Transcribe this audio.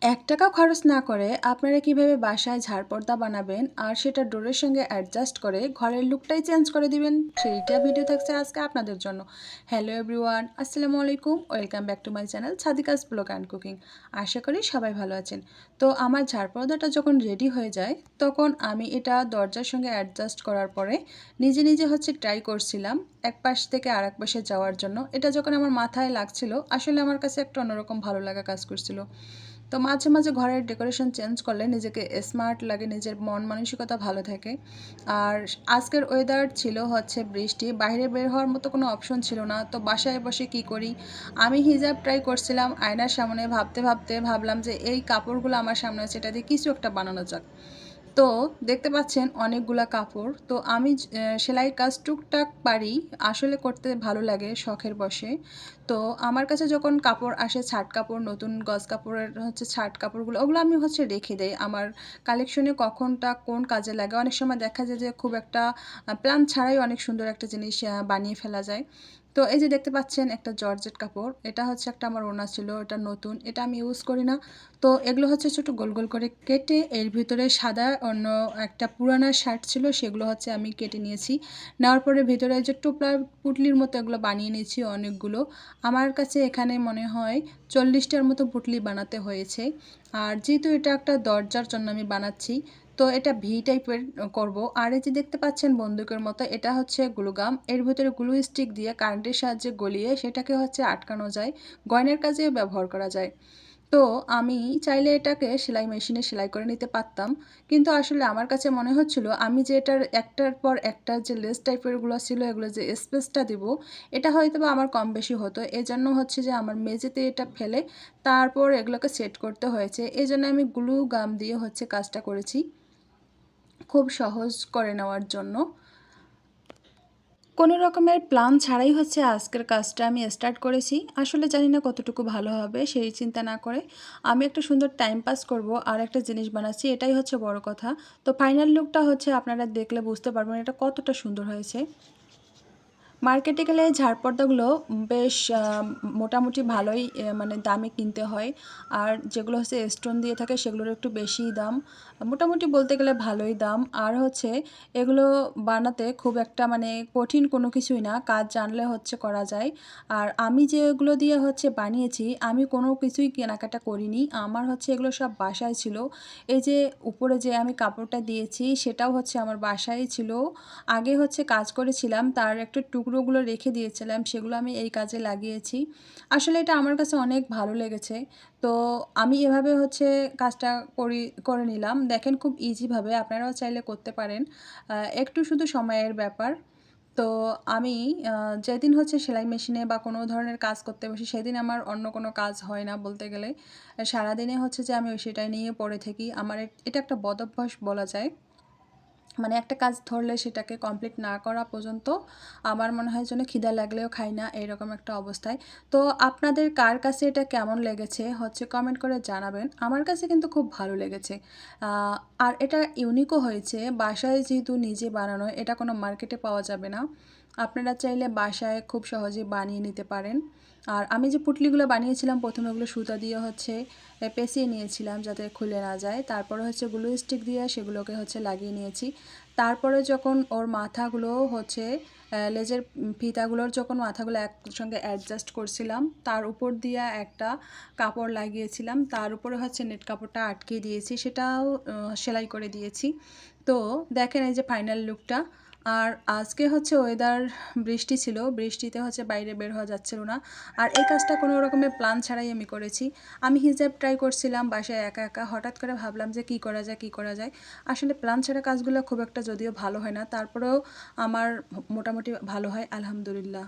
৳১ খরচ না করে আপনারা কিভাবে বাসায় ঝাড়পর্দা বানাবেন আর সেটা ডোরের সঙ্গে অ্যাডজাস্ট করে ঘরের লুকটাই চেঞ্জ করে দিবেন, সেইটা ভিডিও থাকছে আজকে আপনাদের জন্য। হ্যালো এভরিওয়ান, আসসালামু আলাইকুম, welcome back to my channel Sadika's blog and cooking. আশা করি সবাই ভালো আছেন। তো আমার ঝাড়পর্দাটা যখন রেডি হয়ে যায় তখন আমি এটা দরজার সঙ্গে অ্যাডজাস্ট করার পরে নিজে নিজে ট্রাই করছিলাম এক পাশ থেকে আরেক পাশে যাওয়ার জন্য। এটা যখন আমার মাথায় লাগছিল আসলে আমার কাছে একটা অন্যরকম ভালো লাগা কাজ করছিল। তো মাঝে মাঝে ঘরের ডেকোরেশন চেঞ্জ করলে নিজেকে স্মার্ট লাগে, নিজের মন মানসিকতা ভালো থাকে। আর আজকের ওয়েদার ছিল বৃষ্টি, বাইরে বের হওয়ার মতো কোনো অপশন ছিল না। তো বাসায় বসে কি করি, আমি হিজাব ট্রাই করছিলাম আয়নার সামনে, ভাবতে ভাবতে ভাবলাম যে এই কাপড়গুলো আমার সামনে আছে, এটা দিয়ে কিছু একটা বানানো যাক। তো দেখতে পাচ্ছেন অনেকগুলা কাপড়। তো আমি সেলাই কাজ টুকটাক পারি, আসলে করতে ভালো লাগে শখের বশে। তো আমার কাছে যখন কাপড় আসে, ছাট কাপড়, নতুন গজ কাপড়ের ছাট কাপড়গুলো, ওগুলো আমি রেখে দেই আমার কালেকশনে, কখনটা কোন কাজে লাগে। অনেক সময় দেখা যায় যে খুব একটা প্ল্যান ছাড়াই অনেক সুন্দর একটা জিনিস বানিয়ে ফেলা যায়। তো এই যে দেখতে পাচ্ছেন একটা জর্জেট কাপড়, এটা একটা আমার ওড়না ছিল, এটা নতুন, এটা আমি ইউজ করি না। তো এগুলো ছোটো গোল গোল করে কেটে এর ভিতরে সাদা অন্য একটা পুরানা শার্ট ছিল, সেগুলো আমি কেটে নিয়েছি। নেওয়ার পরে ভিতরে যে টোপলা পুটলির মতো এগুলো বানিয়ে নিয়েছি অনেকগুলো। আমার কাছে এখানে মনে হয় 40টার মতো পুটলি বানাতে হয়েছে। আর যেহেতু এটা একটা দরজার জন্য আমি বানাচ্ছি, তো এটা ভি টাইপের করব। আর এই যে দেখতে পাচ্ছেন বন্দুকের মতো, এটা গ্লুগাম, এর ভিতরে গ্লু স্টিক দিয়ে কারেন্টের সাহায্যে গলিয়ে সেটাকে আটকানো যায়, গয়নার কাজেও ব্যবহার করা যায়। তো আমি চাইলে এটাকে সেলাই মেশিনে সেলাই করে নিতে পারতাম, কিন্তু আসলে আমার কাছে মনে হচ্ছিল আমি যে এটার একটার পর একটা যে লেস টাইপেরগুলো ছিল, এগুলো যে স্পেসটা দিব, এটা হয়তো বা আমার কম বেশি হতো। এজন্য যে আমার মেঝেতে এটা ফেলে তারপর এগুলোকে সেট করতে হয়েছে। এই জন্য আমি গ্লু গাম দিয়ে কাজটা করেছি, খুব সহজ করে নেওয়ার জন্য। কোনো রকমের প্ল্যান ছাড়াই আজকের কাজটা আমি স্টার্ট করেছি। আসলে জানি না কতটুকু ভালো হবে, সেই চিন্তা না করে আমি একটা সুন্দর টাইম পাস করব আর একটা জিনিস বানাচ্ছি, এটাই বড় কথা। তো ফাইনাল লুকটা আপনারা দেখলে বুঝতে পারবেন এটা কতটা সুন্দর হয়েছে। মার্কেটে গেলে ঝাড়পর্দাগুলো বেশ মোটামুটি ভালোই মানে দামে কিনতে হয়। আর যেগুলো স্টোন দিয়ে থাকে সেগুলোর একটু বেশিই দাম, মোটামুটি বলতে গেলে ভালোই দাম। আর এগুলো বানাতে খুব একটা মানে কঠিন কোনো কিছুই না, কাজ জানলে করা যায়। আর আমি যেগুলো দিয়ে বানিয়েছি, আমি কোনো কিছুই কেনাকাটা করিনি, আমার এগুলো সব বাসায় ছিল। এই যে উপরে যে আমি কাপড়টা দিয়েছি সেটাও আমার বাসায় ছিল। আগে কাজ করেছিলাম, তার একটু টুকরোগুলো রেখে দিয়েছিলাম, সেগুলো আমি এই কাজে লাগিয়েছি। আসলে এটা আমার কাছে অনেক ভালো লেগেছে। তো আমি এভাবে কাজটা করে নিলাম। দেখেন খুব ইজিভাবে আপনারাও চাইলে করতে পারেন, একটু শুধু সময়ের ব্যাপার। তো আমি যেদিন সেলাই মেশিনে বা কোনো ধরনের কাজ করতে বসি, সেদিন আমার অন্য কোনো কাজ হয় না বলতে গেলে। সারাদিনে যে আমি সেটাই নিয়ে পড়ে থাকি। আমার এটা একটা বদভ্যাস বলা যায়। মানে একটা কাজ ধরলে সেটাকে কমপ্লিট না করা পর্যন্ত আমার মনে হয় যেন খিদা লাগলেও খাই না, এরকম একটা অবস্থায়। তো আপনাদের কার কাছে এটা কেমন লেগেছে কমেন্ট করে জানাবেন। আমার কাছে কিন্তু খুব ভালো লেগেছে। আর এটা ইউনিকও হয়েছে, বাসায় যেহেতু নিজে বানানো, এটা কোনো মার্কেটে পাওয়া যাবে না। আপনারা চাইলে বাসায় খুব সহজেই বানিয়ে নিতে পারেন। আর আমি যে পুটলিগুলো বানিয়েছিলাম, প্রথমে ওগুলো সুতা দিয়ে পেঁচিয়ে নিয়েছিলাম যাতে খুলে না যায়। তারপরে গ্লু স্টিক দিয়ে সেগুলোকে লাগিয়ে নিয়েছি। তারপরে যখন ওর মাথাগুলো লেজের ফিতাগুলোর যখন মাথাগুলো একসঙ্গে অ্যাডজাস্ট করছিলাম, তার উপর দিয়ে একটা কাপড় লাগিয়েছিলাম, তার উপরে নেট কাপড়টা আটকে দিয়েছি, সেটাও সেলাই করে দিয়েছি। তো দেখেন এই যে ফাইনাল লুকটা। আর আজকে ওয়েদার বৃষ্টি ছিল, বৃষ্টিতে বাইরে বের হওয়া যাচ্ছিল না। আর এই কাজটা কোনো রকমের প্ল্যান ছাড়াই আমি করেছি। আমি হিজাব ট্রাই করছিলাম বাসায় একা একা, হঠাৎ করে ভাবলাম যে কী করা যায় কী করা যায়। আসলে প্ল্যান ছাড়া কাজগুলো খুব একটা যদিও ভালো হয় না, তারপরেও আমার মোটামুটি ভালো হয় আলহামদুলিল্লাহ।